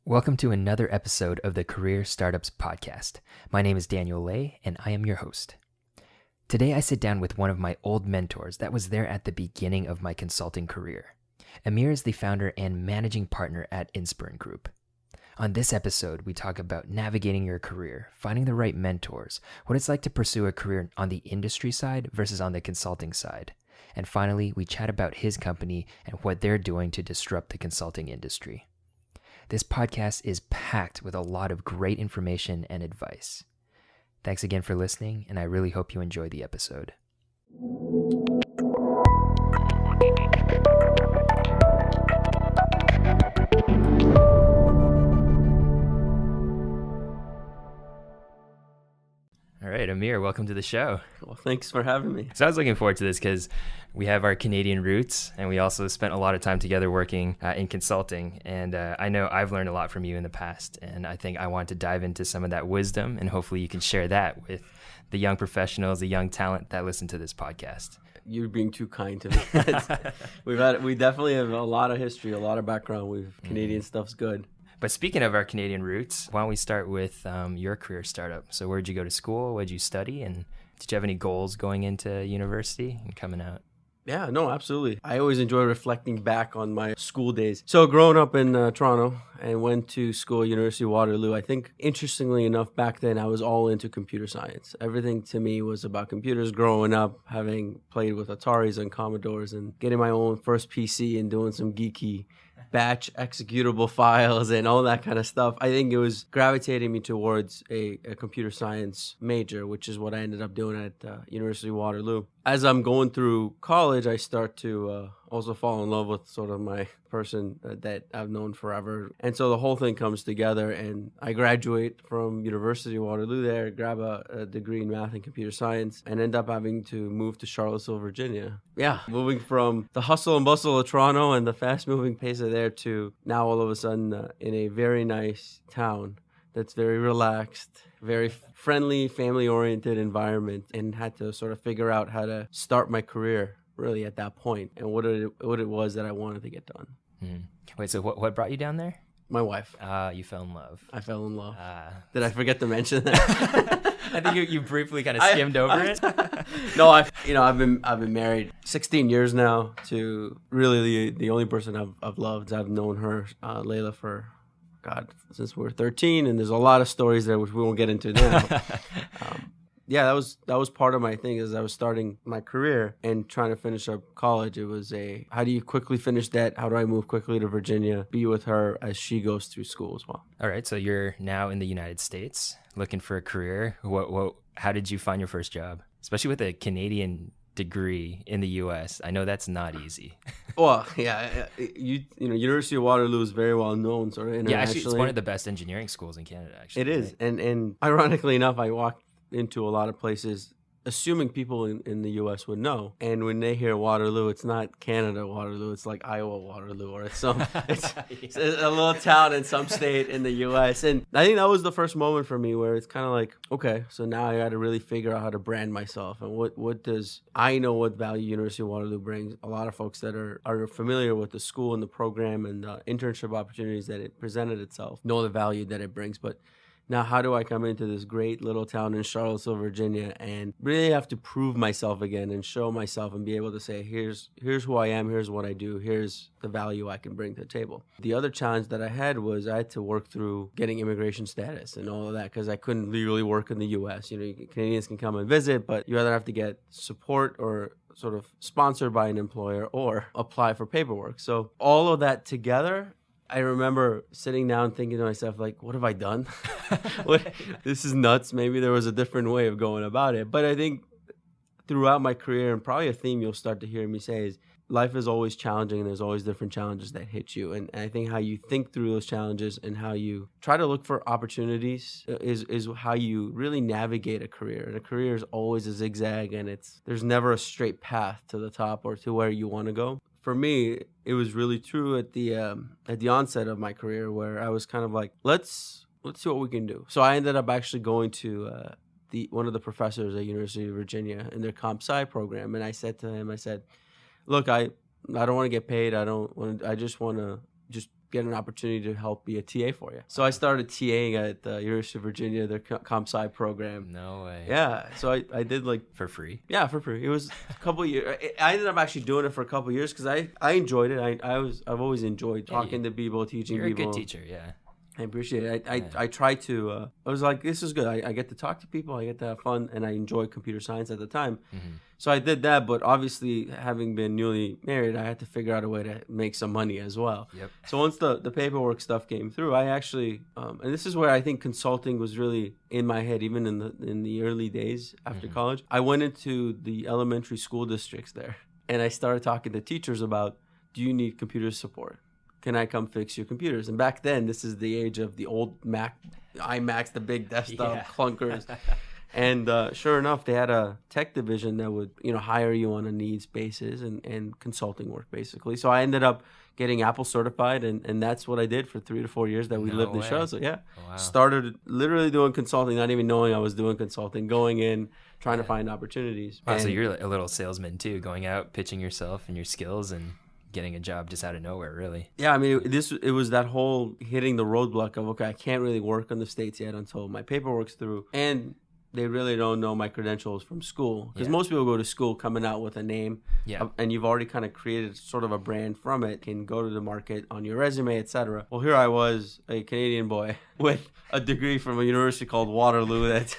Welcome to another episode of the Career Startups Podcast. My name is Daniel Lay, and I am your host. Today I sit down with one of my old mentors that was there at the beginning of my consulting career. Amir is the founder and managing partner at Inspirant Group. On this episode, we talk about navigating your career, finding the right mentors, what it's like to pursue a career on the industry side versus on the consulting side. And finally, we chat about his company and what they're doing to disrupt the consulting industry. This podcast is packed with a lot of great information and advice. Thanks again for listening, and I really hope you enjoy the episode. All right, Amir, welcome to the show. Well, thanks for having me. So I was looking forward to this because we have our Canadian roots, and we also spent a lot of time together working in consulting. And I know I've learned a lot from you in the past, and I think I want to dive into some of that wisdom, and hopefully you can share that with the young professionals, the young talent that listen to this podcast. You're being too kind to me. We definitely have a lot of history, a lot of background. Canadian stuff's good. But speaking of our Canadian roots, why don't we start with your career startup? So where'd you go to school? What'd you study? And did you have any goals going into university and coming out? Yeah, no, absolutely. I always enjoy reflecting back on my school days. So growing up in Toronto and went to school at University of Waterloo, I think interestingly enough, back then I was all into computer science. Everything to me was about computers growing up, having played with Ataris and Commodores and getting my own first PC and doing some geeky batch executable files and all that kind of stuff. I think it was gravitating me towards a computer science major, which is what I ended up doing at University of Waterloo. As I'm going through college, I start to also fall in love with sort of my person that I've known forever. And so the whole thing comes together, and I graduate from University of Waterloo there, grab a degree in math and computer science, and end up having to move to Charlottesville, Virginia. Yeah, moving from the hustle and bustle of Toronto and the fast-moving pace of there to now all of a sudden in a very nice town that's very relaxed, very friendly, family-oriented environment, and had to sort of figure out how to start my career really at that point and what it was that I wanted to get done. Wait, so what brought you down there? My wife. You fell in love. I fell in love. Did I forget to mention that? I think you briefly kind of skimmed over it. No, I've been married 16 years now to really the only person I've loved. I've known her, Layla, for since we were 13, and there's a lot of stories there which we won't get into now. Yeah, that was part of my thing as I was starting my career and trying to finish up college. It was how do you quickly finish that? How do I move quickly to Virginia, be with her as she goes through school as well? All right, so you're now in the United States looking for a career. How did you find your first job, especially with a Canadian degree in the U.S.? I know that's not easy. Well, yeah, you know, University of Waterloo is very well known, sort of internationally. Yeah, actually, it's one of the best engineering schools in Canada. Actually, it is, right? and ironically enough, I walked into a lot of places assuming people in the U.S. would know, and when they hear Waterloo, it's not Canada Waterloo, it's like Iowa Waterloo, or it's it's a little town in some state in the U.S. And I think that was the first moment for me where it's kind of like, okay, so now I got to really figure out how to brand myself, and what does I know what value University of Waterloo brings. A lot of folks that are familiar with the school and the program and the internship opportunities that it presented itself know the value that it brings, but now, how do I come into this great little town in Charlottesville, Virginia, and really have to prove myself again and show myself and be able to say, here's who I am, here's what I do, here's the value I can bring to the table. The other challenge that I had was I had to work through getting immigration status and all of that because I couldn't legally work in the U.S. You know, Canadians can come and visit, but you either have to get support or sort of sponsored by an employer or apply for paperwork. So all of that together, I remember sitting down thinking to myself, like, what have I done? This is nuts. Maybe there was a different way of going about it. But I think throughout my career, and probably a theme you'll start to hear me say is life is always challenging and there's always different challenges that hit you. And I think how you think through those challenges and how you try to look for opportunities is how you really navigate a career. And a career is always a zigzag, and there's never a straight path to the top or to where you want to go. For me, it was really true at the onset of my career where I was kind of like, let's see what we can do. So I ended up actually going to one of the professors at University of Virginia in their comp sci program, and I said to him, look, I don't want to get paid. I just want to get an opportunity to help be a TA for you. So I started TAing at the University of Virginia, their comp sci program. No way. Yeah. So I did like For free? Yeah, for free. It was a couple of years. I ended up actually doing it for a couple of years because I enjoyed it. I've always enjoyed talking to people, teaching You're people. a good teacher, yeah. I appreciate it. I try to. I was like, this is good. I get to talk to people. I get to have fun, and I enjoy computer science at the time. Mm-hmm. So I did that. But obviously, having been newly married, I had to figure out a way to make some money as well. Yep. So once the paperwork stuff came through, I actually, and this is where I think consulting was really in my head, even in the early days after college. I went into the elementary school districts there, and I started talking to teachers about, do you need computer support? Can I come fix your computers? And back then, this is the age of the old Mac, iMacs, the big desktop clunkers. And sure enough, they had a tech division that would, hire you on a needs basis and consulting work, basically. So I ended up getting Apple certified, and that's what I did for 3 to 4 years that we lived the show. So started literally doing consulting, not even knowing I was doing consulting, going in, trying to find opportunities. Wow, so you're a little salesman too, going out, pitching yourself and your skills and getting a job just out of nowhere, really. Yeah, I mean, it was that whole hitting the roadblock of, okay, I can't really work in the States yet until my paperwork's through. And they really don't know my credentials from school. Because most people go to school coming out with a name. Yeah. And you've already kind of created sort of a brand from it, can go to the market on your resume, etc. Well, here I was, a Canadian boy with a degree from a university called Waterloo that...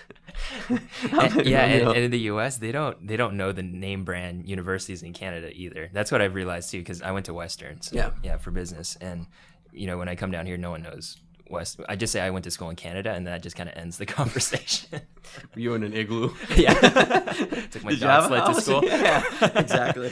and in the US, they don't know the name brand universities in Canada either. That's what I've realized too, because I went to Western, so for business. And, when I come down here, no one knows West. I just say I went to school in Canada, and that just kind of ends the conversation. Were you in an igloo? Yeah. Took my dog sled to school. Yeah, exactly.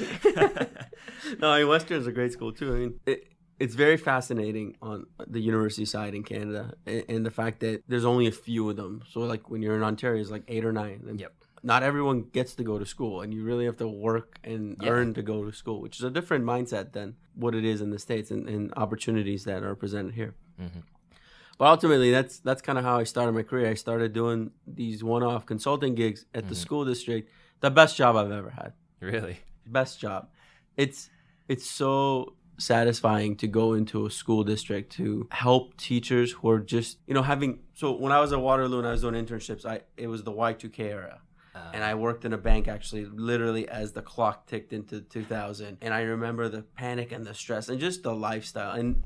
No, I mean, Western's a great school too. I mean, it's very fascinating on the university side in Canada, and the fact that there's only a few of them. So like when you're in Ontario, it's like 8 or 9. And not everyone gets to go to school, and you really have to work and earn to go to school, which is a different mindset than what it is in the States and opportunities that are presented here. Mm-hmm. But ultimately, that's kind of how I started my career. I started doing these one-off consulting gigs at the school district. The best job I've ever had. Really? Best job. It's so satisfying to go into a school district to help teachers who are just, having... So when I was at Waterloo and I was doing internships, it was the Y2K era. And I worked in a bank actually literally as the clock ticked into 2000. And I remember the panic and the stress and just the lifestyle. And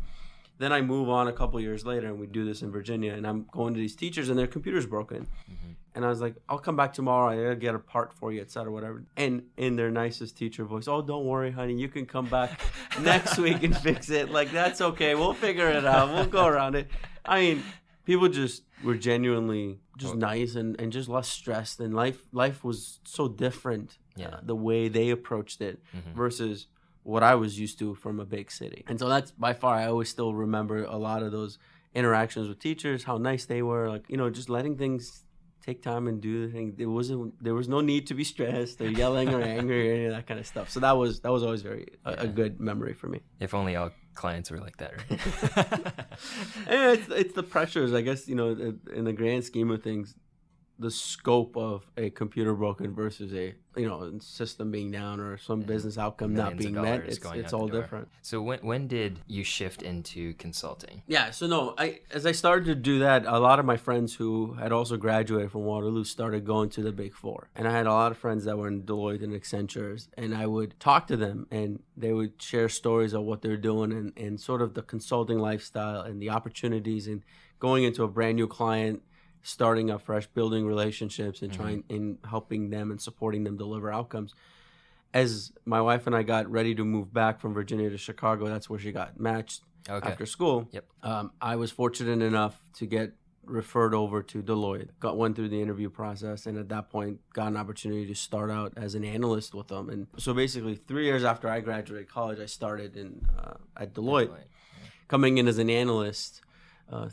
then I move on a couple years later, and we do this in Virginia, and I'm going to these teachers, and their computer's broken. Mm-hmm. And I was like, I'll come back tomorrow. I gotta get a part for you, et cetera, whatever. And in their nicest teacher voice, oh, don't worry, honey. You can come back next week and fix it. Like, that's okay. We'll figure it out. We'll go around it. I mean, people just were genuinely just nice and just less stressed. And life was so different, the way they approached it versus what I was used to from a big city. And so that's by far, I always still remember a lot of those interactions with teachers, how nice they were, like, just letting things take time and do the thing. There was no need to be stressed or yelling or angry or any of that kind of stuff. So that was always very a good memory for me. If only all clients were like that, right? And it's the pressures, I guess, in the grand scheme of things, the scope of a computer broken versus a system being down or some business outcome not being met, it's all different. So when did you shift into consulting? Yeah, so no, as I started to do that, a lot of my friends who had also graduated from Waterloo started going to the Big Four, and I had a lot of friends that were in Deloitte and Accenture, and I would talk to them, and they would share stories of what they're doing and sort of the consulting lifestyle and the opportunities and going into a brand new client, starting up fresh, building relationships and trying and helping them and supporting them deliver outcomes. As my wife and I got ready to move back from Virginia to Chicago, that's where she got matched after school. Yep. I was fortunate enough to get referred over to Deloitte, went through the interview process, and at that point got an opportunity to start out as an analyst with them. And so basically 3 years after I graduated college, I started at Deloitte. Coming in as an analyst,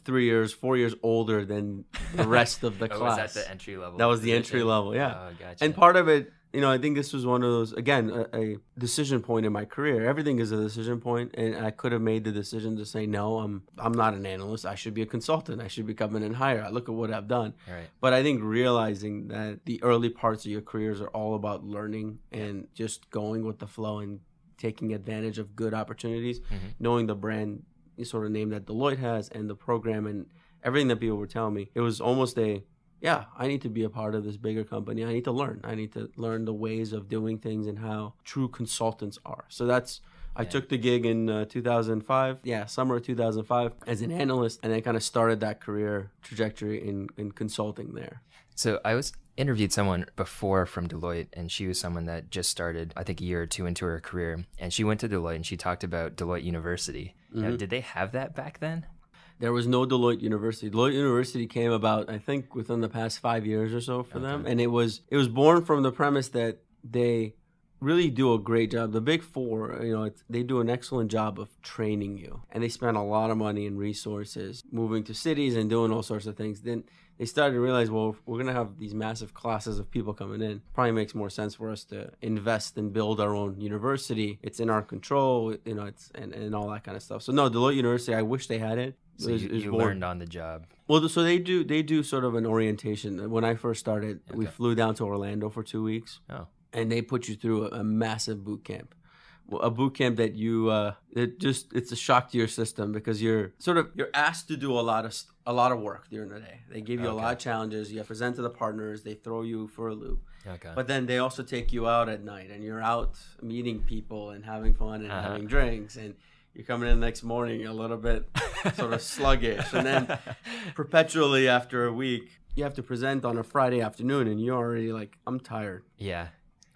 4 years older than the rest of the class. Was that the entry level? That was the entry level, yeah. Oh, gotcha. And part of it, I think this was one of those, again, a decision point in my career. Everything is a decision point, and I could have made the decision to say, no, I'm not an analyst. I should be a consultant. I should be coming in higher. Look at what I've done. Right. But I think realizing that the early parts of your careers are all about learning and just going with the flow and taking advantage of good opportunities, knowing the brand sort of name that Deloitte has and the program and everything that people were telling me, it was almost I need to be a part of this bigger company. I need to learn. I need to learn the ways of doing things and how true consultants are. So I took the gig in 2005, summer of 2005 as an analyst, and then kind of started that career trajectory in consulting there. So I interviewed someone before from Deloitte, and she was someone that just started, I think, a year or two into her career, and she went to Deloitte and she talked about Deloitte University. Now, did they have that back then? There was no Deloitte University. Deloitte University came about, I think, within the past 5 years or so for them. And it was born from the premise that they really do a great job. The Big Four, they do an excellent job of training you. And they spend a lot of money and resources moving to cities and doing all sorts of things. Then they started to realize, well, if we're going to have these massive classes of people coming in, probably makes more sense for us to invest and build our own university. It's in our control, it's and all that kind of stuff. So no, Deloitte University, I wish they had it. So you learned on the job. Well, so they do sort of an orientation. When I first started, we flew down to Orlando for 2 weeks. Oh. And they put you through a massive boot camp. A boot camp that it's a shock to your system because you're asked to do a lot of work during the day. They give you a lot of challenges. You have to present to the partners. They throw you for a loop. Okay. But then they also take you out at night, and you're out meeting people and having fun and having drinks, and you're coming in the next morning a little bit sort of sluggish. And then perpetually after a week, you have to present on a Friday afternoon, and you're already like, I'm tired. Yeah.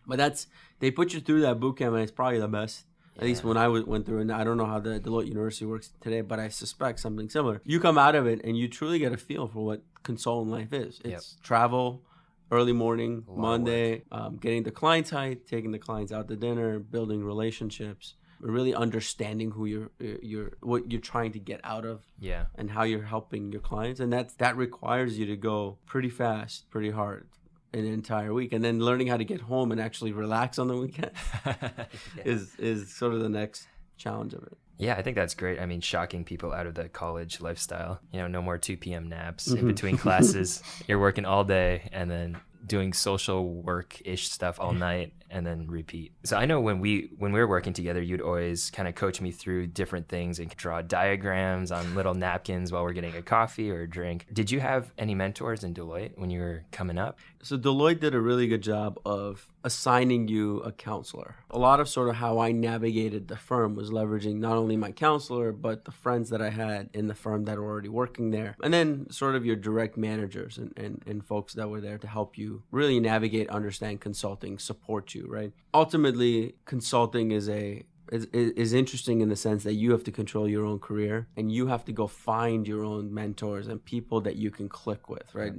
But they put you through that boot camp, and it's probably the best. At least when I went through it. And I don't know how the Deloitte University works today, but I suspect something similar. You come out of it, and you truly get a feel for what consultant life is. It's travel, early morning, Monday, getting the client side, taking the clients out to dinner, building relationships, really understanding who what you're trying to get out of, and how you're helping your clients, and that requires you to go pretty fast, pretty hard, an entire week, and then learning how to get home and actually relax on the weekend is sort of the next challenge of it. Yeah, I think that's great. I mean, shocking people out of the college lifestyle. No more 2 p.m. naps in between classes. You're working all day and then doing social work-ish stuff all night and then repeat. So I know when we were working together, you'd always kind of coach me through different things and draw diagrams on little napkins while we're getting a coffee or a drink. Did you have any mentors in Deloitte when you were coming up? So Deloitte did a really good job of assigning you a counselor. A lot of sort of how I navigated the firm was leveraging not only my counselor, but the friends that I had in the firm that were already working there. And then sort of your direct managers and folks that were there to help you really navigate, understand consulting, support you, right? Ultimately, consulting is interesting in the sense that you have to control your own career and you have to go find your own mentors and people that you can click with, right?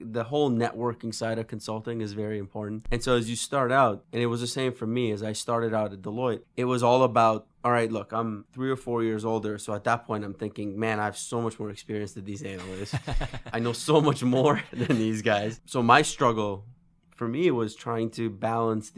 The whole networking side of consulting is very important. And so as you start out, and it was the same for me as I started out at Deloitte, it was all about, all right, look, I'm 3 or 4 years older. So at that point, I'm thinking, man, I have so much more experience than these analysts. I know so much more than these guys. So my struggle for me was trying to balance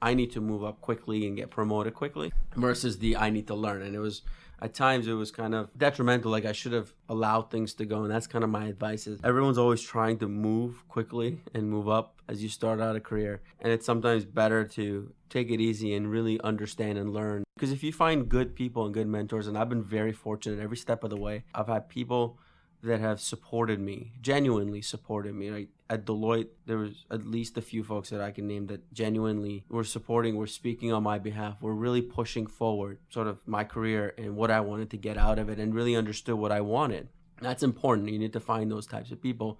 I need to move up quickly and get promoted quickly versus I need to learn. And at times it was kind of detrimental. Like I should have allowed things to go. And that's kind of my advice is everyone's always trying to move quickly and move up as you start out a career. And it's sometimes better to take it easy and really understand and learn. Because if you find good people and good mentors, and I've been very fortunate every step of the way, I've had people that have supported me, genuinely supported me. Like at Deloitte, there was at least a few folks that I can name that genuinely were supporting, were speaking on my behalf, were really pushing forward sort of my career and what I wanted to get out of it and really understood what I wanted. That's important. You need to find those types of people.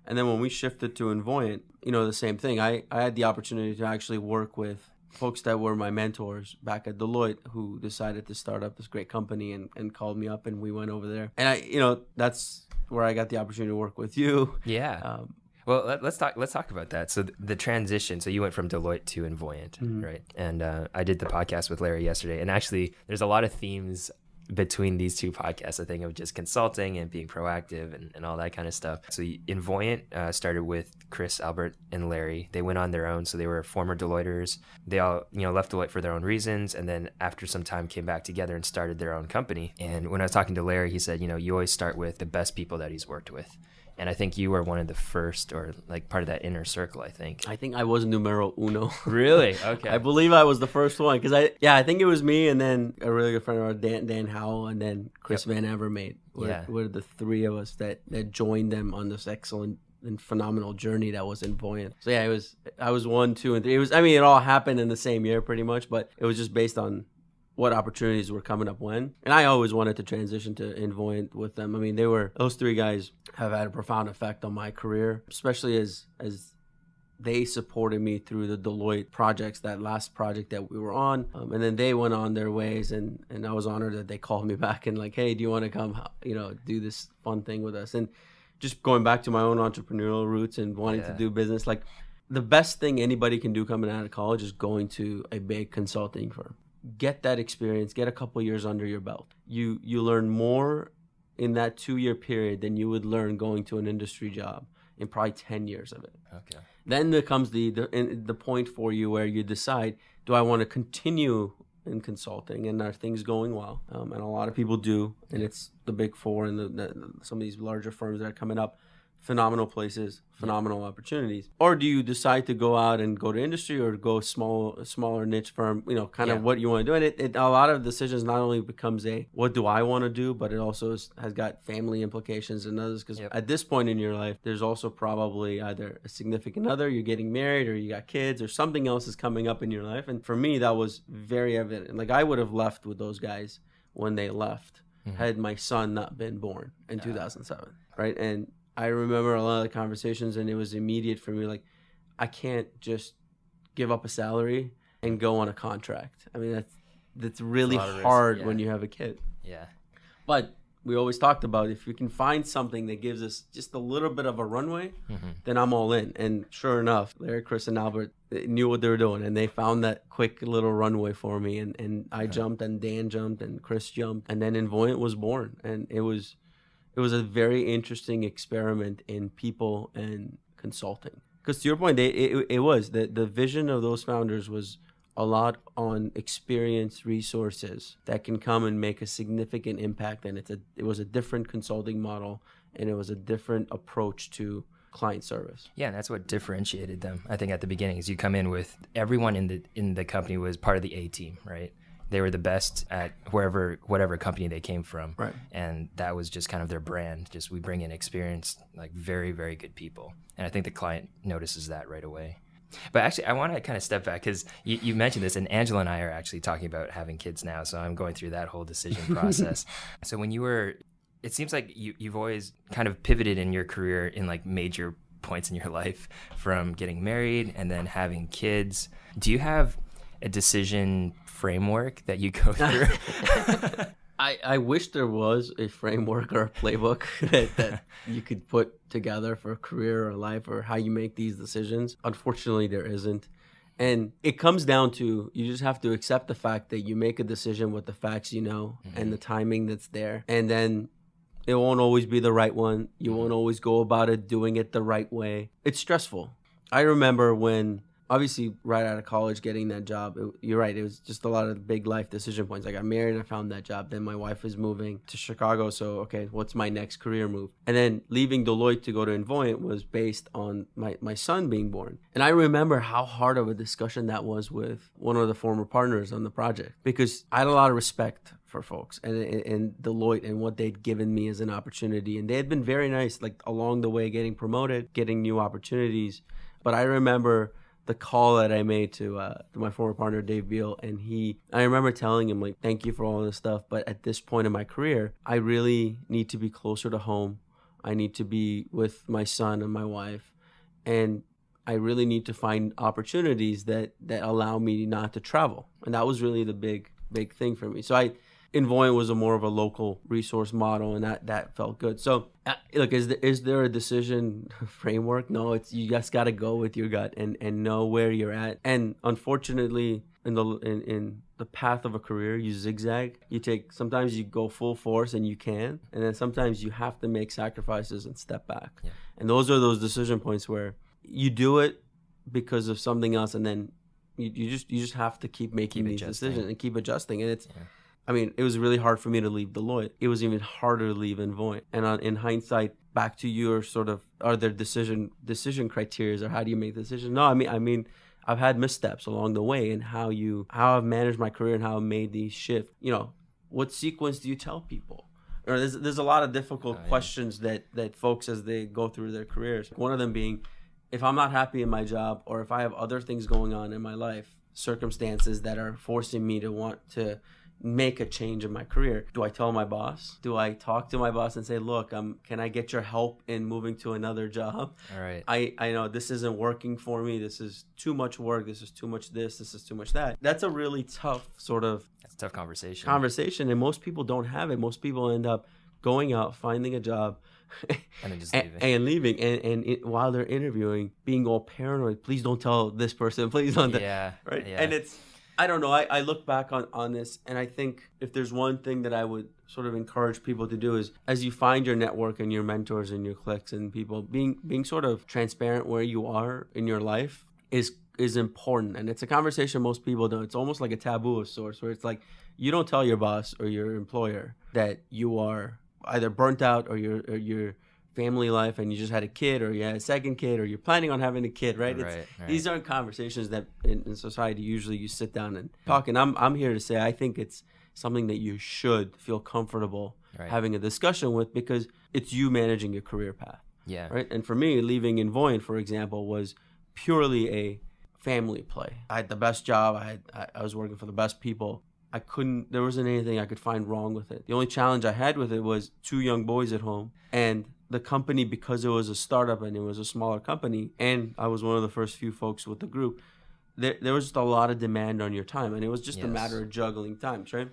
And then when we shifted to Invoyent, the same thing. I had the opportunity to actually work with folks that were my mentors back at Deloitte who decided to start up this great company and called me up and we went over there. And that's where I got the opportunity to work with you. Yeah. Well, let's talk about that. So the transition. So you went from Deloitte to Invoyent, right? And I did the podcast with Larry yesterday. And actually, there's a lot of themes between these two podcasts, I think, of just consulting and being proactive and all that kind of stuff. So Invoyent started with Chris, Albert, and Larry. They went on their own. So they were former Deloitters. They all, left Deloitte for their own reasons. And then after some time came back together and started their own company. And when I was talking to Larry, he said, you always start with the best people that he's worked with. And I think you were one of the first, or like part of that inner circle, I think. I think I was numero uno. Really? Okay. I believe I was the first one because I think it was me and then a really good friend of ours, Dan Howell, and then Chris Van Avermaet. We're the three of us that joined them on this excellent and phenomenal journey that was Invoyent. So yeah, I was 1, 2, and 3. It all happened in the same year pretty much, but it was just based on what opportunities were coming up when. And I always wanted to transition to Invoyent with them. I mean, those three guys have had a profound effect on my career, especially as they supported me through the Deloitte projects, that last project that we were on. And then they went on their ways, and I was honored that they called me back and like, hey, do you want to come, do this fun thing with us? And just going back to my own entrepreneurial roots and wanting to do business, like the best thing anybody can do coming out of college is going to a big consulting firm. Get that experience, get a couple years under your belt. You learn more in that 2-year period than you would learn going to an industry job in probably 10 years of it. Okay. Then there comes the point for you where you decide, do I want to continue in consulting, and are things going well? And a lot of people do, and it's the big four and some of these larger firms that are coming up. Phenomenal places, phenomenal opportunities. Or do you decide to go out and go to industry, or go smaller niche firm, kind of what you want to do? And a lot of decisions not only becomes what do I want to do, but it also has got family implications and others. Because at this point in your life, there's also probably either a significant other, you're getting married, or you got kids, or something else is coming up in your life. And for me, that was very evident. Like I would have left with those guys when they left, had my son not been born in 2007, right? And I remember a lot of the conversations, and it was immediate for me. Like, I can't just give up a salary and go on a contract. I mean, that's really hard when you have a kid. Yeah. But we always talked about, if we can find something that gives us just a little bit of a runway, then I'm all in. And sure enough, Larry, Chris, and Albert knew what they were doing, and they found that quick little runway for me. And I jumped, and Dan jumped, and Chris jumped, and then Invoyent was born. And it was a very interesting experiment in people and consulting. Because to your point, it was the vision of those founders was a lot on experience, resources that can come and make a significant impact. And it was a different consulting model, and it was a different approach to client service. Yeah, and that's what differentiated them. I think at the beginning is you come in with everyone in the company was part of the A team, right? They were the best at whatever company they came from. Right. And that was just kind of their brand. Just we bring in experienced, like very, very good people. And I think the client notices that right away. But actually, I want to kind of step back because you mentioned this, and Angela and I are actually talking about having kids now. So I'm going through that whole decision process. So when it seems like you've always kind of pivoted in your career in like major points in your life, from getting married and then having kids. Do you have a decision framework that you go through? I wish there was a framework or a playbook that you could put together for a career or life, or how you make these decisions. Unfortunately, there isn't. And it comes down to, you just have to accept the fact that you make a decision with the facts and the timing that's there. And then it won't always be the right one. You won't always go about it doing it the right way. It's stressful. I remember when, obviously, right out of college, getting that job, you're right, it was just a lot of big life decision points. I got married, I found that job. Then my wife was moving to Chicago. So, okay, what's my next career move? And then leaving Deloitte to go to Invoyent was based on my son being born. And I remember how hard of a discussion that was with one of the former partners on the project, because I had a lot of respect for folks and Deloitte and what they'd given me as an opportunity. And they had been very nice, like along the way, getting promoted, getting new opportunities. But I remember the call that I made to my former partner, Dave Beal, and I remember telling him, like, thank you for all this stuff, but at this point in my career, I really need to be closer to home. I need to be with my son and my wife, and I really need to find opportunities that allow me not to travel. And that was really the big thing for me. So Invoyent was more of a local resource model, and that felt good. So, look, is there a decision framework? No, you just got to go with your gut and know where you're at. And unfortunately, in the path of a career, you zigzag. Sometimes you go full force, and you can, and then sometimes you have to make sacrifices and step back. Yeah. And those are those decision points where you do it because of something else, and then you just have to keep making these decisions and keep adjusting. And I mean, it was really hard for me to leave Deloitte. It was even harder to leave Invoyent. And in hindsight, back to your sort of, are there decision criteria, or how do you make decisions? No, I mean, I've had missteps along the way in how I've managed my career and how I've made these shifts. You know, what sequence do you tell people? Or there's a lot of difficult questions that folks as they go through their careers. One of them being, if I'm not happy in my job, or if I have other things going on in my life, circumstances that are forcing me to want to make a change in my career, do I tell my boss? Do I talk to my boss and say, look, can I get your help in moving to another job? All right. I know this isn't working for me. This is too much work. This is too much this is too much that. That's a really tough That's a tough conversation. And most people don't have it. Most people end up going out, finding a job, and then just leaving. And while they're interviewing, being all paranoid, please don't tell this person, please don't. Yeah. Right. Yeah. And it's, I don't know. I look back on this, and I think if there's one thing that I would sort of encourage people to do is, as you find your network and your mentors and your cliques and people, being sort of transparent where you are in your life is important. And it's a conversation most people don't. It's almost like a taboo of sorts, where it's like, you don't tell your boss or your employer that you are either burnt out or your family life and you just had a kid, or you had a second kid, or you're planning on having a kid, right? Right. These aren't conversations that in society usually you sit down and talk. And I'm here to say I think it's something that you should feel comfortable having a discussion with, because it's you managing your career path. Yeah. Right. And for me, leaving Invoyent, for example, was purely a family play. I had the best job. I was working for the best people. There wasn't anything I could find wrong with it. The only challenge I had with it was 2 young boys at home, and the company, because it was a startup and it was a smaller company, and I was one of the first few folks with the group, there was just a lot of demand on your time, and it was just a matter of juggling times, right?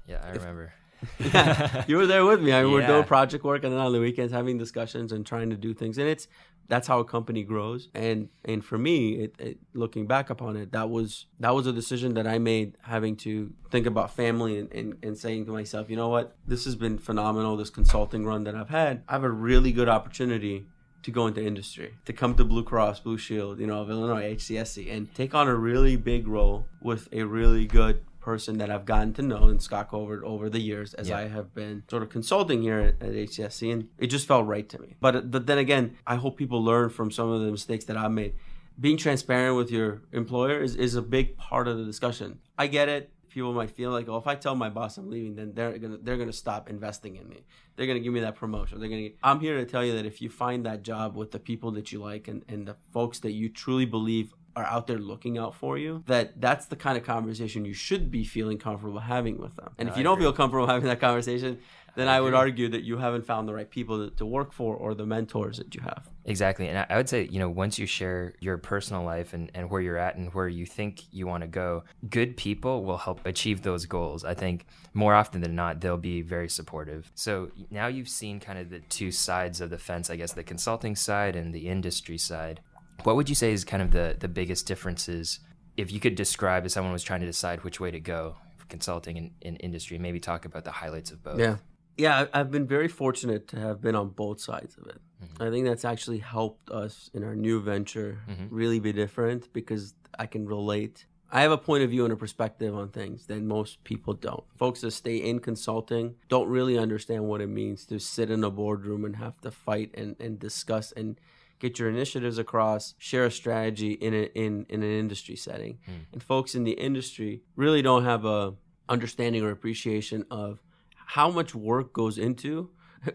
Yeah, I remember. Yeah, you were there with me. We were doing project work, and then on the weekends having discussions and trying to do things, and that's how a company grows. And for me, looking back upon it, that was a decision that I made, having to think about family and saying to myself, you know what, this has been phenomenal, this consulting run that I've had. I have a really good opportunity to go into industry, to come to Blue Cross Blue Shield, of Illinois, HCSC, and take on a really big role with a really good person that I've gotten to know in Scott over the years, as I have been sort of consulting here at HCSC, and it just felt right to me. But then again, I hope people learn from some of the mistakes that I've made. Being transparent with your employer is a big part of the discussion. I get it. People might feel like, if I tell my boss I'm leaving, then they're gonna stop investing in me. They're gonna give me that promotion. I'm here to tell you that if you find that job with the people that you like and the folks that you truly believe are out there looking out for you, that's the kind of conversation you should be feeling comfortable having with them. And if you don't feel comfortable having that conversation, then I would argue that you haven't found the right people to work for, or the mentors that you have. Exactly. And I would say, once you share your personal life and where you're at and where you think you want to go, good people will help achieve those goals. I think more often than not, they'll be very supportive. So now you've seen kind of the two sides of the fence, I guess, the consulting side and the industry side. What would you say is kind of the biggest differences, if you could describe, if someone was trying to decide which way to go, consulting and industry, maybe talk about the highlights of both? Yeah, I've been very fortunate to have been on both sides of it. Mm-hmm. I think that's actually helped us in our new venture really be different, because I can relate. I have a point of view and a perspective on things that most people don't. Folks that stay in consulting don't really understand what it means to sit in a boardroom and have to fight and discuss and get your initiatives across, share a strategy in an industry setting. And folks in the industry really don't have a understanding or appreciation of how much work goes into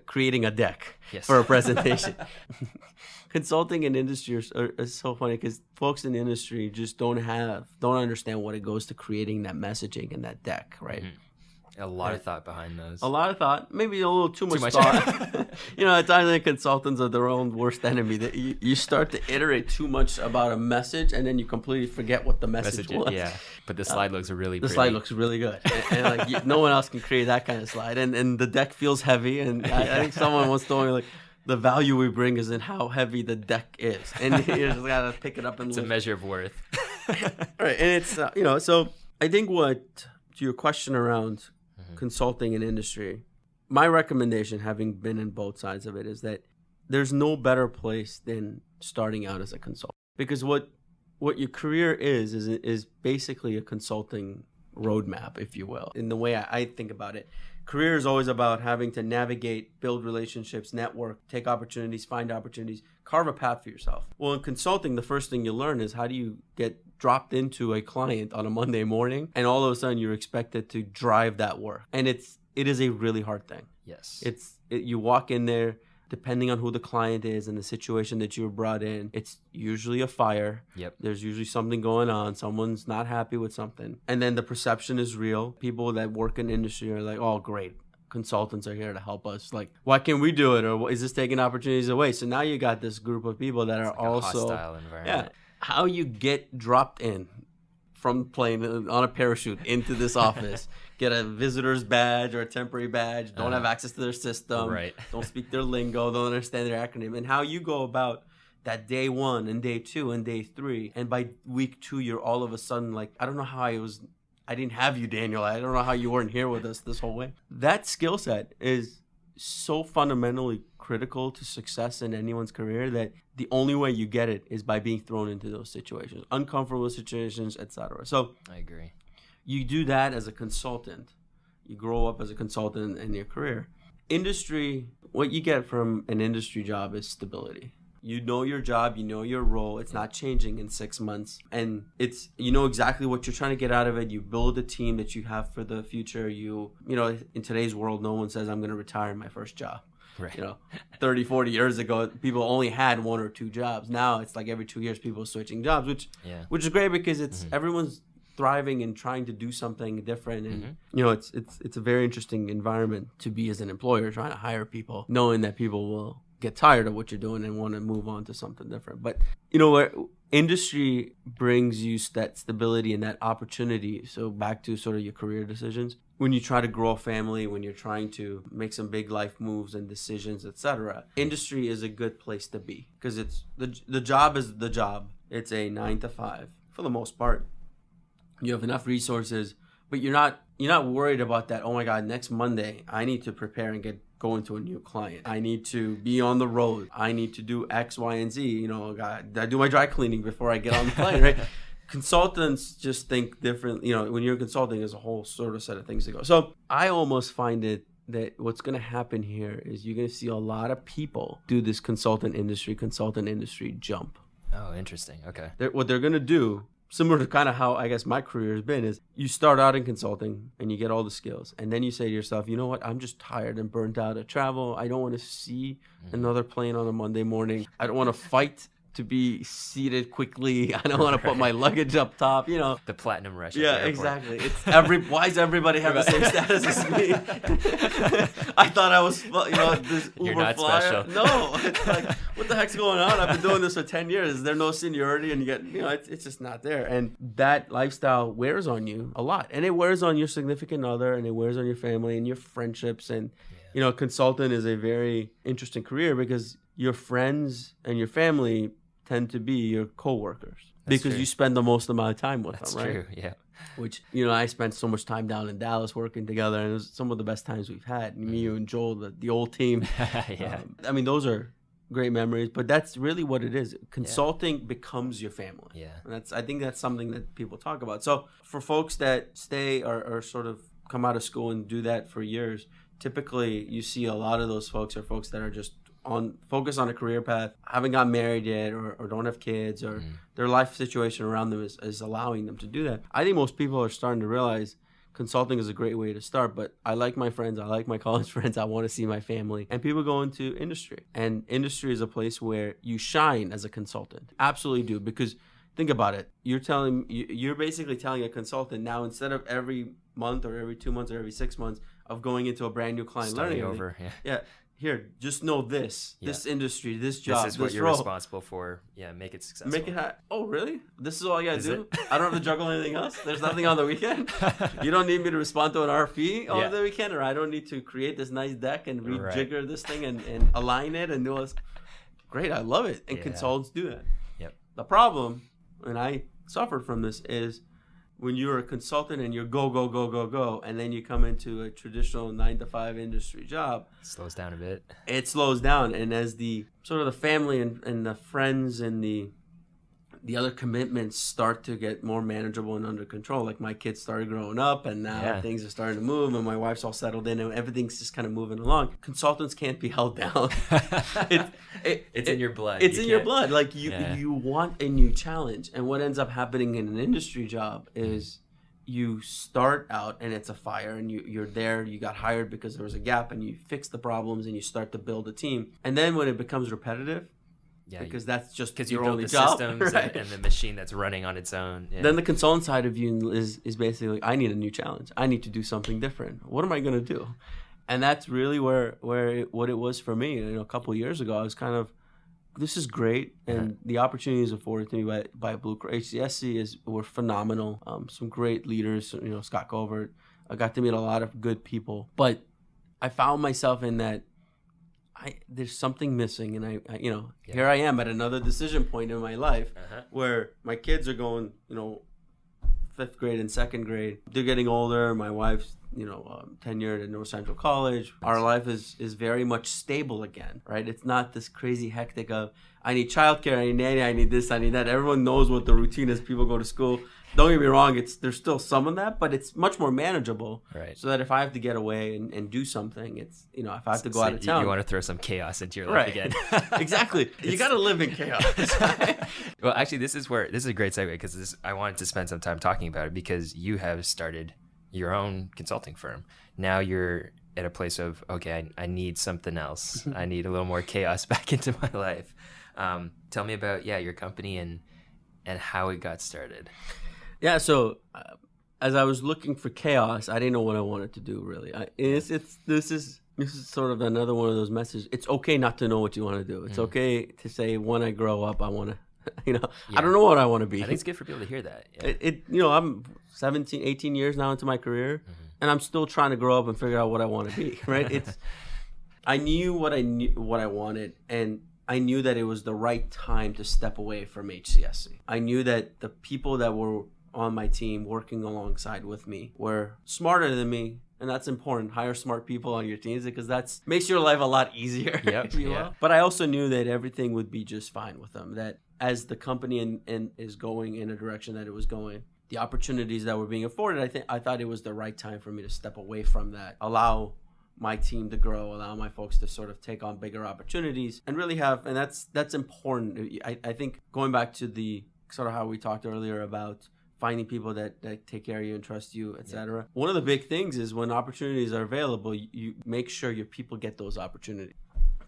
creating a deck for a presentation. Consulting and industry are so funny, because folks in the industry just don't understand what it goes to creating that messaging and that deck, right? A lot of thought behind those. A lot of thought, maybe a little too much thought. At times the consultants are their own worst enemy. That you start to iterate too much about a message, and then you completely forget what the message was. Yeah, but the slide looks really pretty. The slide looks really good, and no one else can create that kind of slide. And the deck feels heavy, and I think someone once told me, the value we bring is in how heavy the deck is, and you just gotta pick it up and. It's a measure of worth. Right, and it's So I think to your question around consulting and industry, my recommendation, having been in both sides of it, is that there's no better place than starting out as a consultant, because what your career is basically a consulting roadmap, if you will. In the way I think about it, career is always about having to navigate, build relationships, network, take opportunities, find opportunities, carve a path for yourself. Well, in consulting, the first thing you learn is how do you get dropped into a client on a Monday morning, and all of a sudden you're expected to drive that work. And it is a really hard thing. Yes. You walk in there, depending on who the client is and the situation that you were brought in, it's usually a fire. Yep. There's usually something going on. Someone's not happy with something. And then the perception is real. People that work in industry are like, oh, great. Consultants are here to help us. Like, why can't we do it? Or is this taking opportunities away? So now you got this group of people that are like also... a hostile environment. Yeah. How you get dropped in from plane on a parachute into this office, get a visitor's badge or a temporary badge, don't have access to their system, right. don't speak their lingo, don't understand their acronym, and how you go about that day 1 and day 2 and day 3, and by week 2 you're all of a sudden like, I don't know how I didn't have you, Daniel. I don't know how you weren't here with us this whole way. That skill set is so fundamentally critical to success in anyone's career that the only way you get it is by being thrown into those situations, uncomfortable situations, etc. So I agree. You do that as a consultant. You grow up as a consultant in your career. Industry, what you get from an industry job is stability. You know your job, you know your role. It's not changing in 6 months. And you know exactly what you're trying to get out of it. You build a team that you have for the future. You know, in today's world, no one says, I'm going to retire in my first job. Right. You know, 30, 40 years ago, people only had 1 or 2 jobs. Now it's like every 2 years, people are switching jobs, which is great because it's everyone's thriving and trying to do something different. And, you know, it's a very interesting environment to be as an employer, trying to hire people, knowing that people will get tired of what you're doing and want to move on to something different. But, you know, where industry brings you that stability and that opportunity. So back to sort of your career decisions. When you try to grow a family, when you're trying to make some big life moves and decisions, etc., industry is a good place to be because it's the job is the job. It's a 9 to 5 for the most part. You have enough resources, but you're not worried about that. Oh my God, next Monday I need to prepare and go into a new client. I need to be on the road. I need to do X, Y, and Z. You know, God, I do my dry cleaning before I get on the plane, right? Consultants just think different. You know, when you're consulting, there's a whole sort of set of things to go. So I almost find it that what's going to happen here is you're going to see a lot of people do this consultant industry jump. Oh, interesting. Okay. What they're going to do, similar to kind of how I guess my career has been, is you start out in consulting and you get all the skills. And then you say to yourself, you know what? I'm just tired and burnt out of travel. I don't want to see another plane on a Monday morning. I don't want to fight to be seated quickly. I don't want to put my luggage up top, you know. The platinum rush. Yeah, exactly. Why does everybody have the same status as me? I thought I was, you know, this Uber You're not flyer. special. No, it's like, what the heck's going on? I've been doing this for 10 years. Is there no seniority? And you get, you know, it's just not there. And that lifestyle wears on you a lot. And it wears on your significant other, and it wears on your family and your friendships. And, you know, consultant is a very interesting career because your friends and your family tend to be your coworkers because you spend the most amount of time with them, right? That's true, yeah. Which, you know, I spent so much time down in Dallas working together, and it was some of the best times we've had. Me, you, and Joel, the old team. Yeah. I mean, those are great memories, but that's really what it is. Consulting becomes your family. Yeah. And I think that's something that people talk about. So for folks that stay or sort of come out of school and do that for years, typically you see a lot of those folks are folks that are just focus on a career path, haven't gotten married yet or don't have kids, or their life situation around them is allowing them to do that. I think most people are starting to realize consulting is a great way to start, but I like my friends, I like my college friends, I want to see my family. And people go into industry. And industry is a place where you shine as a consultant. Absolutely do, because think about it. You're basically telling a consultant now, instead of every month or every 2 months or every 6 months of going into a brand new client Starting learning over. yeah. Here, just know this industry, this job, this is what you're role. responsible for. Yeah, make it successful. Make it oh, really? This is all I gotta do? I don't have to juggle anything else? There's nothing on the weekend? You don't need me to respond to an RFP on the weekend? Or I don't need to create this nice deck and rejigger this thing and align it and do all this? Great, I love it. And consultants do that. Yep. The problem, and I suffered from this, is when you're a consultant and you're go, and then you come into a traditional 9 to 5 industry job, it slows down a bit. It slows down. And as the sort of the family and the friends and the the other commitments start to get more manageable and under control. Like my kids started growing up and now things are starting to move and my wife's all settled in and everything's just kind of moving along. Consultants can't be held down. It's in your blood. It's in your blood. Like you want a new challenge. And what ends up happening in an industry job is you start out and it's a fire and you're there, you got hired because there was a gap and you fix the problems and you start to build a team. And then when it becomes repetitive, because that's just because your you build only the job, systems right? and the machine that's running on its own. Then the consultant side of you is basically, I need a new challenge. I need to do something different. What am I going to do? And that's really what it was for me. You know, a couple of years ago, I was kind of, this is great, and the opportunities afforded to me by Blue Cross HCSC were phenomenal. Some great leaders, you know, Scott Covert. I got to meet a lot of good people, but I found myself in that there's something missing, and I here I am at another decision point in my life where my kids are going, you know, 5th grade and 2nd grade. They're getting older. My wife's, you know, tenured at North Central College. Our life is very much stable again, right? It's not this crazy hectic of, I need childcare, I need nanny, I need this, I need that. Everyone knows what the routine is. People go to school. Don't get me wrong, there's still some of that, but it's much more manageable. Right. So that if I have to get away and do something, it's, you know, if I have to go out of town. You want to throw some chaos into your life again. Exactly. You got to live in chaos. Well, actually, this is a great segue because I wanted to spend some time talking about it because you have started your own consulting firm. Now you're at a place of, okay, I need something else. I need a little more chaos back into my life. Tell me about, your company and how it got started. Yeah, so as I was looking for chaos, I didn't know what I wanted to do, really. This is sort of another one of those messages. It's okay not to know what you want to do. It's okay to say, when I grow up, I want to, I don't know what I want to be. I think it's good for people to hear that. I'm 17, 18 years now into my career, and I'm still trying to grow up and figure out what I want to be, right? I knew what I wanted, and I knew that it was the right time to step away from HCSC. I knew that the people that were on my team working alongside with me were smarter than me, and that's important. Hire smart people on your teams because that makes your life a lot easier. If you will. But I also knew that everything would be just fine with them. That as the company is going in a direction that it was going, the opportunities that were being afforded, I thought it was the right time for me to step away from that, allow my team to grow, allow my folks to sort of take on bigger opportunities and really and that's important. I think going back to the sort of how we talked earlier about finding people that take care of you and trust you, etc. One of the big things is when opportunities are available, you make sure your people get those opportunities.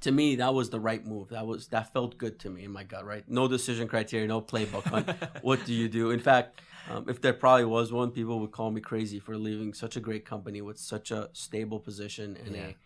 To me, that was the right move. That felt good to me in my gut, right? No decision criteria, no playbook on what do you do. In fact, if there probably was one, people would call me crazy for leaving such a great company with such a stable position and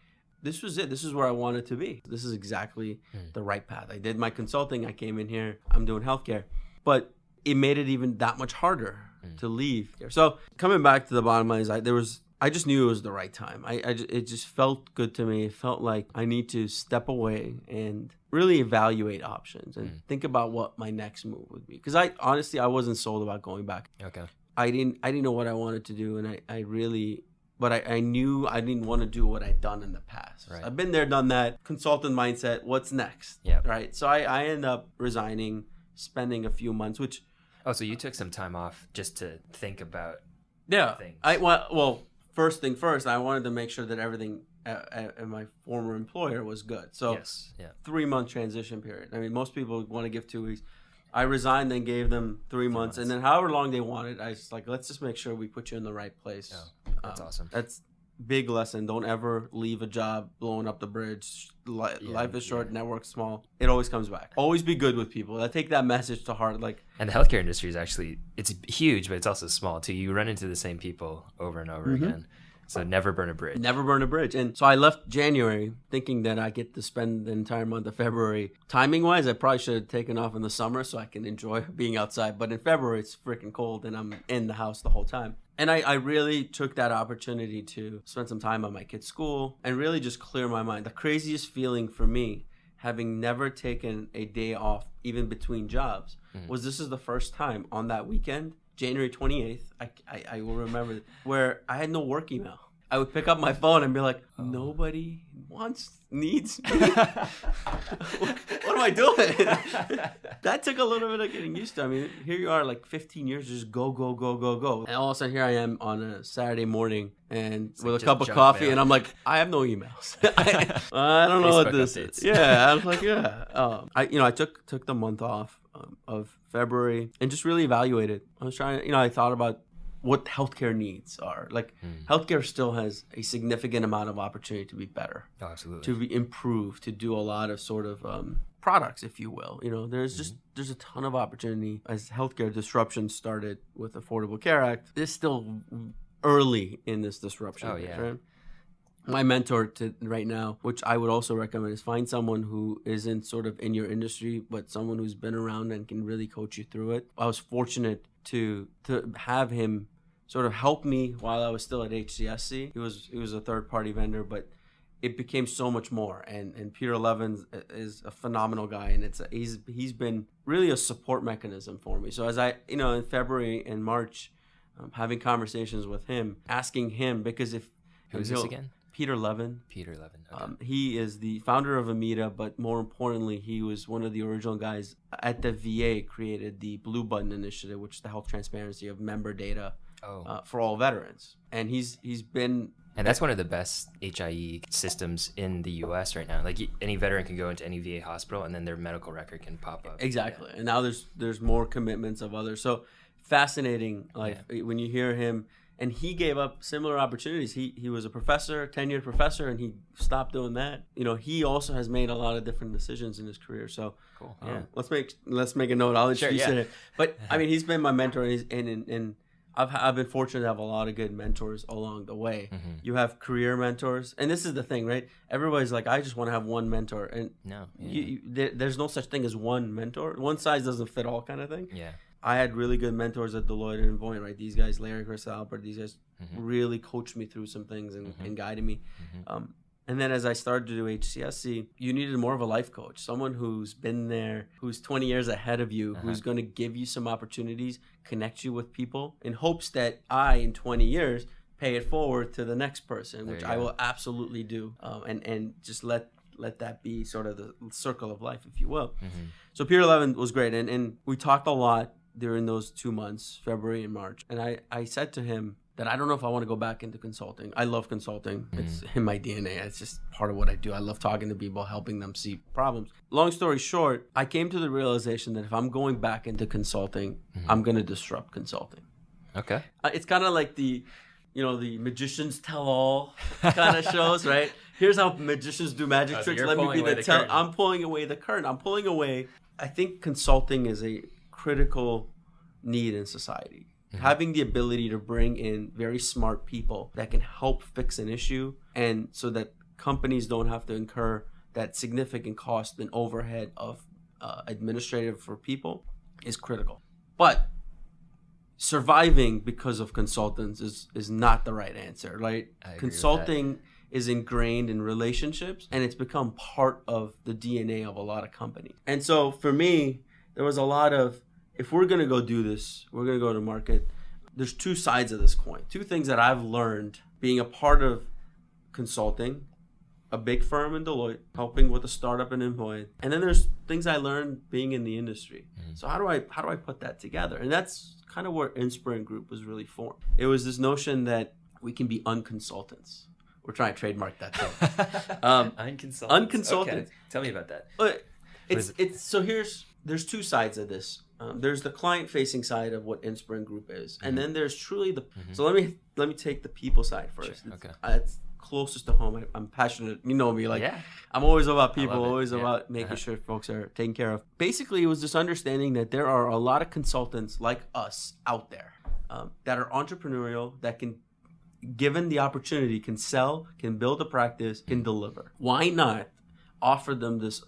this was it. This is where I wanted to be. This is exactly the right path. I did my consulting. I came in here. I'm doing healthcare. But it made it even that much harder to leave. So coming back to the bottom line is I just knew it was the right time. It just felt good to me. It felt like I need to step away and really evaluate options and think about what my next move would be. Because I wasn't sold about going back. Okay. I didn't know what I wanted to do, and I knew I didn't want to do what I'd done in the past. Right. I've been there, done that. Consultant mindset. What's next? Yeah. Right. So I ended up resigning, spending a few months, which. Oh, so you took some time off just to think about. Things. First thing first, I wanted to make sure that everything at my former employer was good. So 3-month transition period. I mean, most people want to give 2 weeks. I resigned and gave them 3 months. And then however long they wanted, I was like, let's just make sure we put you in the right place. Oh, that's awesome. That's big lesson. Don't ever leave a job blowing up the bridge. Life is short, network small. It always comes back. Always be good with people. I take that message to heart. And the healthcare industry is actually, it's huge, but it's also small too. You run into the same people over and over again. So never burn a bridge. Never burn a bridge. And so I left January thinking that I get to spend the entire month of February. Timing wise, I probably should have taken off in the summer so I can enjoy being outside. But in February, it's freaking cold and I'm in the house the whole time. And I really took that opportunity to spend some time at my kid's school and really just clear my mind. The craziest feeling for me, having never taken a day off, even between jobs, was this is the first time on that weekend, January 28th, I will remember, where I had no work email. I would pick up my phone and be like, nobody needs me. What am I doing? That took a little bit of getting used to. I mean, here you are, like 15 years, just go, go, go, go, go. And all of a sudden, here I am on a Saturday morning and with a cup of coffee, and I'm like, I have no emails. I don't know what this is. Yeah, I was like, I took the month off of February and just really evaluated. I was trying to, I thought about what healthcare needs are. Like, healthcare still has a significant amount of opportunity to be better. Oh, absolutely. To be improved, to do a lot of sort of products, if you will. There's a ton of opportunity. As healthcare disruption started with Affordable Care Act, it's still early in this disruption. Oh, yeah. Right? My mentor to right now, which I would also recommend, is find someone who isn't sort of in your industry, but someone who's been around and can really coach you through it. I was fortunate to have him sort of help me while I was still at HCSC. He was a third party vendor, but it became so much more. And Peter Levin is a phenomenal guy, and he's been really a support mechanism for me. So as I, in February and March, having conversations with him, asking him, because who is this again? Peter Levin. Peter Levin. Okay. He is the founder of Amita, but more importantly, he was one of the original guys at the VA, created the Blue Button Initiative, which is the health transparency of member data for all veterans. And he's been... And that's one of the best HIE systems in the U.S. right now. Like, any veteran can go into any VA hospital, and then their medical record can pop up. Exactly. Yeah. And now there's more commitments of others. So fascinating. When you hear him... And he gave up similar opportunities. He was a professor, tenured professor, and he stopped doing that. He also has made a lot of different decisions in his career. So cool. Yeah. Let's make a note. I'll introduce him. But I mean, he's been my mentor, and I've been fortunate to have a lot of good mentors along the way. Mm-hmm. You have career mentors, and this is the thing, right? Everybody's like, I just want to have one mentor, and no, there's no such thing as one mentor. One size doesn't fit all, kind of thing. Yeah. I had really good mentors at Deloitte and Invoyent, right? These guys, Larry, Chris, Albert, these guys really coached me through some things and guided me. Mm-hmm. And then as I started to do HCSC, you needed more of a life coach, someone who's been there, who's 20 years ahead of you, who's going to give you some opportunities, connect you with people in hopes that in 20 years, pay it forward to the next person, which I will absolutely do. And just let that be sort of the circle of life, if you will. Mm-hmm. So Peter Levin was great. And we talked a lot during those 2 months, February and March. And I said to him that I don't know if I want to go back into consulting. I love consulting. Mm-hmm. It's in my DNA. It's just part of what I do. I love talking to people, helping them see problems. Long story short, I came to the realization that if I'm going back into consulting, I'm going to disrupt consulting. Okay. It's kind of like the magicians tell all kind of shows, right? Here's how magicians do magic tricks. Let me be the tell. I'm pulling away the curtain. I think consulting is a critical need in society. Mm-hmm. Having the ability to bring in very smart people that can help fix an issue, and so that companies don't have to incur that significant cost and overhead of administrative for people is critical. But surviving because of consultants is not the right answer, right? Consulting is ingrained in relationships, and it's become part of the DNA of a lot of companies. And so for me, there was a lot of, if we're going to go do this, we're going to go to market, there's two sides of this coin. Two things that I've learned being a part of consulting, a big firm in Deloitte, helping with a startup in Invoyent. And then there's things I learned being in the industry. Mm-hmm. So how do I put that together? And that's kind of where Inspirant Group was really formed. It was this notion that we can be unconsultants. We're trying to trademark that too. Unconsultants. Okay. Tell me about that. But there's two sides of this. There's the client-facing side of what Inspirant Group is, and then there's truly the. So let me take the people side first. Sure. Okay. It's closest to home. I'm passionate. You know me, I'm always about people. Always about making sure folks are taken care of. Basically, it was this understanding that there are a lot of consultants like us out there that are entrepreneurial, that can, given the opportunity, can sell, can build a practice, can deliver. Why not offer them this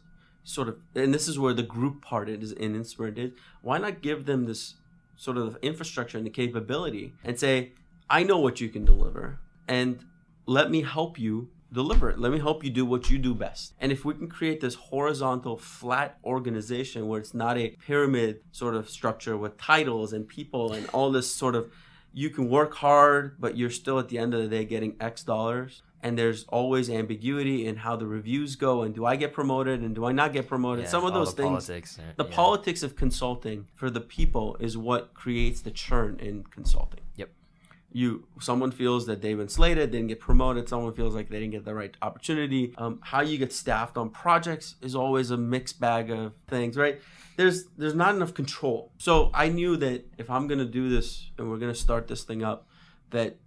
sort of, and this is where the group part is in Inspirant is, why not give them this sort of infrastructure and the capability and say, I know what you can deliver, and let me help you deliver it. Let me help you do what you do best. And if we can create this horizontal, flat organization where it's not a pyramid sort of structure with titles and people and all this sort of, you can work hard, but you're still at the end of the day getting X dollars, and there's always ambiguity in how the reviews go, and do I get promoted and do I not get promoted? Yeah, some of those things. Politics of consulting for the people is what creates the churn in consulting. Yep. Someone feels that they've been slated, didn't get promoted. Someone feels like they didn't get the right opportunity. How you get staffed on projects is always a mixed bag of things, right? There's not enough control. So I knew that if I'm going to do this and we're going to start this thing up, that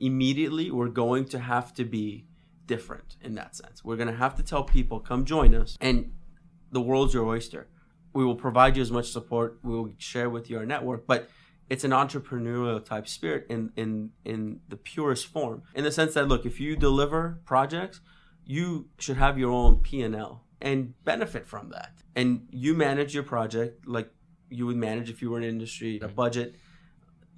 immediately we're going to have to be different in that sense. We're going to have to tell people, come join us, and the world's your oyster. We will provide you as much support. We will share with you our network, but it's an entrepreneurial type spirit in the purest form, in the sense that, look, if you deliver projects, you should have your own P&L and benefit from that. And you manage your project like you would manage if you were in industry, a budget.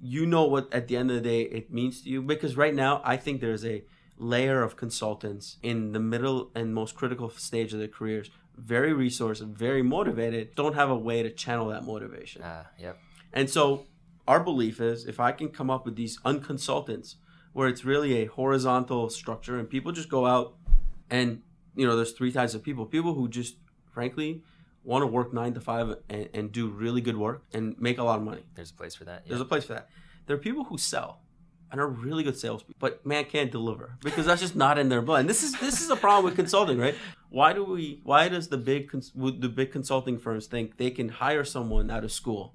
You know what at the end of the day it means to you, because right now I think there's a layer of consultants in the middle and most critical stage of their careers, very resourced, very motivated, don't have a way to channel that motivation. Yep. And so our belief is, if I can come up with these unconsultants where it's really a horizontal structure and people just go out and, there's three types of people who just frankly want to work 9 to 5 and do really good work and make a lot of money. There's a place for that. Yeah. There's a place for that. There are people who sell and are really good salespeople, but man, can't deliver because that's just not in their blood. And this is a problem with consulting, right? Why does the big consulting firms think they can hire someone out of school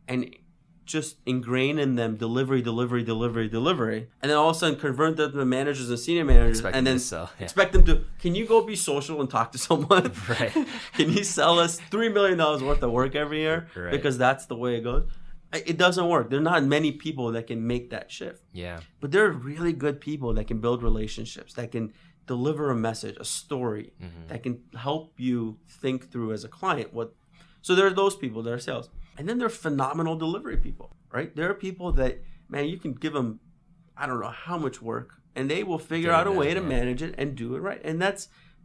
and just ingrain in them delivery, and then all of a sudden convert them to managers and senior managers, and then expect them to, can you go be social and talk to someone? Right. Can you sell us $3 million worth of work every year? Right. Because that's the way it goes. It doesn't work. There are not many people that can make that shift. Yeah. But there are really good people that can build relationships, that can deliver a message, a story, that can help you think through as a client So there are those people that are sales. And then there are phenomenal delivery people, right? There are people that, man, you can give them, I don't know how much work, and they will figure out a way to manage it and do it right. And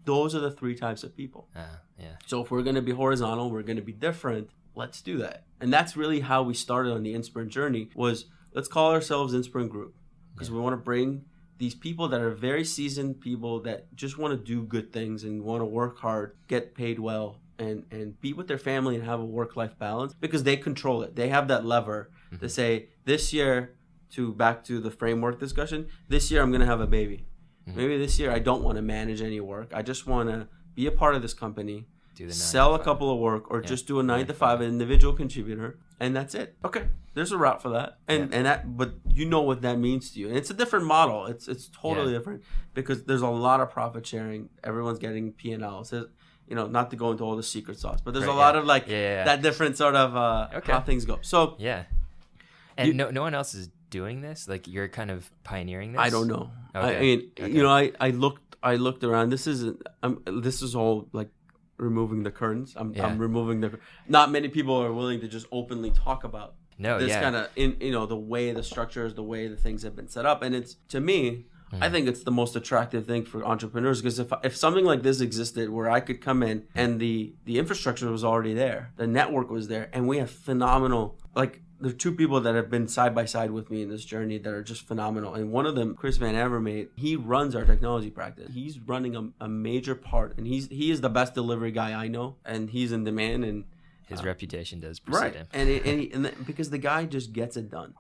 those are the three types of people. Yeah. So if we're going to be horizontal, we're going to be different, let's do that. And that's really how we started on the Inspirant journey, was let's call ourselves Inspirant Group, because we want to bring these people that are very seasoned people that just want to do good things and want to work hard, get paid well, and be with their family and have a work-life balance, because they control it. They have that lever to say, this year, back to the framework discussion, this year I'm going to have a baby. Maybe this year I don't want to manage any work. I just want to be a part of this company, sell a couple of work, or just do a 9 to 5, an individual contributor, and that's it. Okay, there's a route for that, but you know what that means to you, and it's a different model. It's totally different, because there's a lot of profit sharing. Everyone's getting P&Ls. Not to go into all the secret sauce, but there's a lot of that different sort of how things go. So and no one else is doing this. Like, you're kind of pioneering this. I don't know. Okay. I looked around. This is all like removing the curtains. I'm removing not many people are willing to just openly talk about this kind of the way the structures, the way the things have been set up, and it's, to me, I think it's the most attractive thing for entrepreneurs, because if something like this existed where I could come in and the infrastructure was already there, the network was there, and we have phenomenal, there are two people that have been side by side with me in this journey that are just phenomenal. And one of them, Chris Van Avermaet, he runs our technology practice. He's running a major part, and he is the best delivery guy I know, and he's in demand, and his reputation does precede him. And because the guy just gets it done.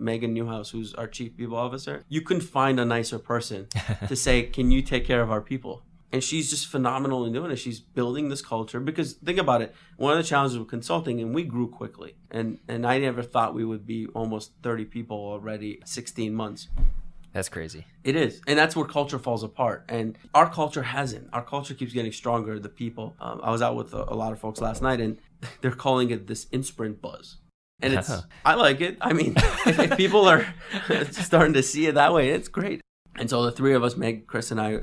Megan Newhouse, who's our chief people officer, you couldn't find a nicer person to say, can you take care of our people? And she's just phenomenal in doing it. She's building this culture, because think about it. One of the challenges with consulting, and we grew quickly, and I never thought we would be almost 30 people already, 16 months. That's crazy. It is. And that's where culture falls apart. And our culture hasn't. Our culture keeps getting stronger, the people. I was out with a lot of folks last night, and they're calling it this Inspirant buzz. And I like it. I mean, if people are starting to see it that way, it's great. And so the three of us, Meg, Chris, and I,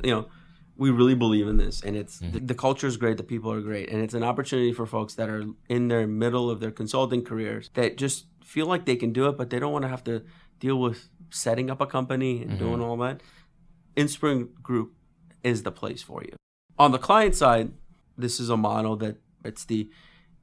we really believe in this. And it's the culture is great. The people are great. And it's an opportunity for folks that are in their middle of their consulting careers that just feel like they can do it, but they don't want to have to deal with setting up a company and doing all that. Inspirant Group is the place for you. On the client side, this is a model that it's the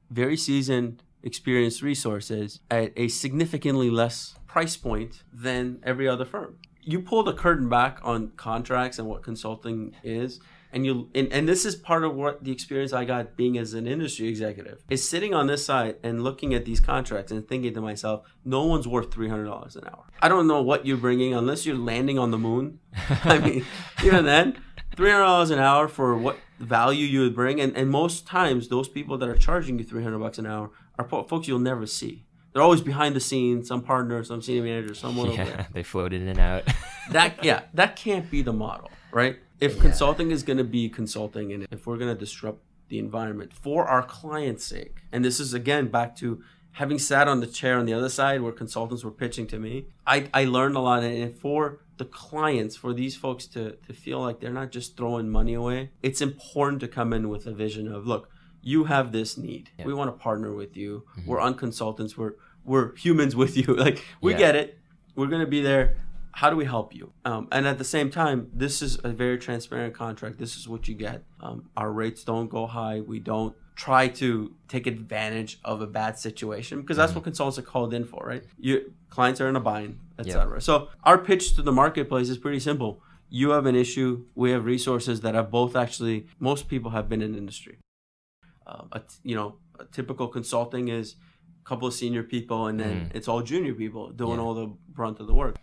very seasoned, experienced resources at a significantly less price point than every other firm. you pull the curtain back on contracts and what consulting is, and this is part of what the experience I got being as an industry executive is sitting on this side and looking at these contracts and thinking to myself, no one's worth $300 an hour. I don't know what you're bringing unless you're landing on the moon. I mean, even then, $300 an hour for what value you would bring, and most times those people that are charging you $300 an hour are folks you'll never see. They're always behind the scenes, some partner, some senior manager, someone over there. They float in and out. That can't be the model, right? If consulting is going to be consulting, and if we're going to disrupt the environment for our client's sake, and this is, again, back to having sat on the chair on the other side where consultants were pitching to me, I learned a lot. And for the clients, for these folks to feel like they're not just throwing money away, it's important to come in with a vision of, look, you have this need. We want to partner with you. We're on consultants. We're humans with you. Like, we get it. We're going to be there. How do we help you? And at the same time, this is a very transparent contract. This is what you get. Our rates don't go high. We don't try to take advantage of a bad situation, because that's what consultants are called in for, right? Your clients are in a bind, etc. So our pitch to the marketplace is pretty simple. You have an issue. We have resources that have both actually, most people have been in industry. A typical consulting is a couple of senior people, and then it's all junior people doing all the brunt of the work.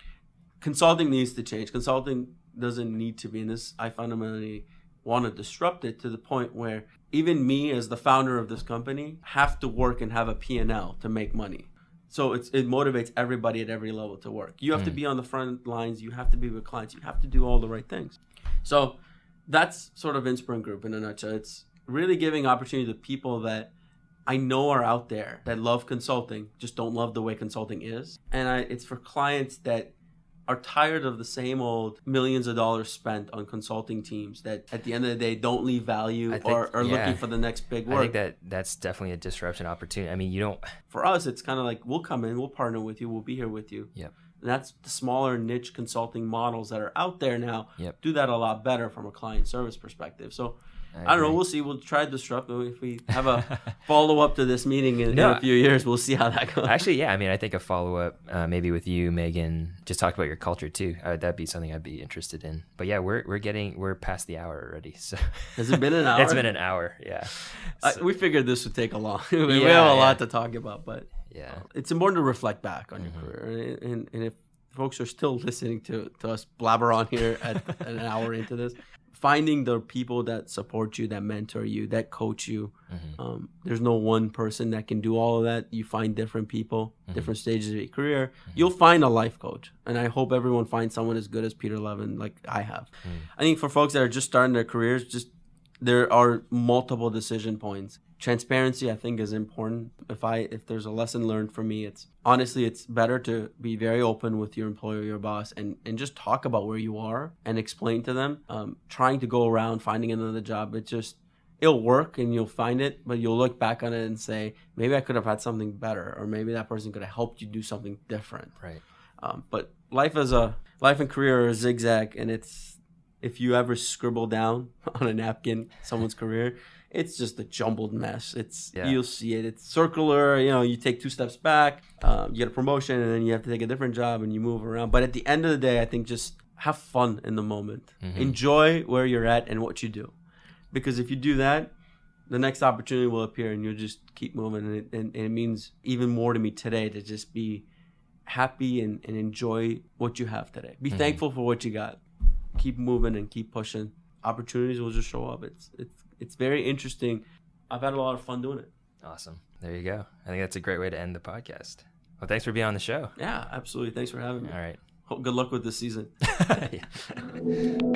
Consulting needs to change. Consulting doesn't need to be in this. I fundamentally want to disrupt it to the point where even me as the founder of this company have to work and have a P&L to make money. So it motivates everybody at every level to work. You have to be on the front lines. You have to be with clients. You have to do all the right things. So that's sort of Inspirant Group in a nutshell. It's really giving opportunity to people that I know are out there that love consulting, just don't love the way consulting is. And it's for clients that are tired of the same old millions of dollars spent on consulting teams that at the end of the day don't leave value or are looking for the next big work. I think that's definitely a disruption opportunity. I mean, you don't... For us, it's kind of like, we'll come in, we'll partner with you, we'll be here with you. Yep. And that's the smaller niche consulting models that are out there now. Yep. Do that a lot better from a client service perspective. So I don't know. We'll see. We'll try to disrupt. If we have a follow-up to this meeting in a few years, we'll see how that goes. Actually, yeah. I mean, I think a follow-up maybe with you, Megan, just talk about your culture too. That'd be something I'd be interested in. But yeah, we're past the hour already. So has it been an hour? It's been an hour. Yeah. So, we figured this would take a long. We have a lot to talk about, but it's important to reflect back on your career. And if folks are still listening to us blabber on here at an hour into this, finding the people that support you, that mentor you, that coach you. There's no one person that can do all of that. You find different people, different stages of your career. You'll find a life coach. And I hope everyone finds someone as good as Peter Levin like I have. I think for folks that are just starting their careers, there are multiple decision points. Transparency, I think, is important. If there's a lesson learned for me, it's better to be very open with your employer, your boss, and just talk about where you are and explain to them. Trying to go around finding another job, it'll work and you'll find it, but you'll look back on it and say, maybe I could have had something better, or maybe that person could have helped you do something different. Right. But life and career are a zigzag, and if you ever scribble down on a napkin someone's career, it's just a jumbled mess. You'll see it. It's circular. You take 2 steps back, you get a promotion, and then you have to take a different job, and you move around. But at the end of the day, I think just have fun in the moment. Enjoy where you're at and what you do, because if you do that, the next opportunity will appear, and you'll just keep moving. And it means even more to me today to just be happy and enjoy what you have today. Be thankful for what you got. Keep moving and keep pushing. Opportunities will just show up. It's very interesting. I've had a lot of fun doing it. Awesome. There you go. I think that's a great way to end the podcast. Well, thanks for being on the show. Yeah, absolutely. Thanks for having me. All right. Good luck with this season. Yeah.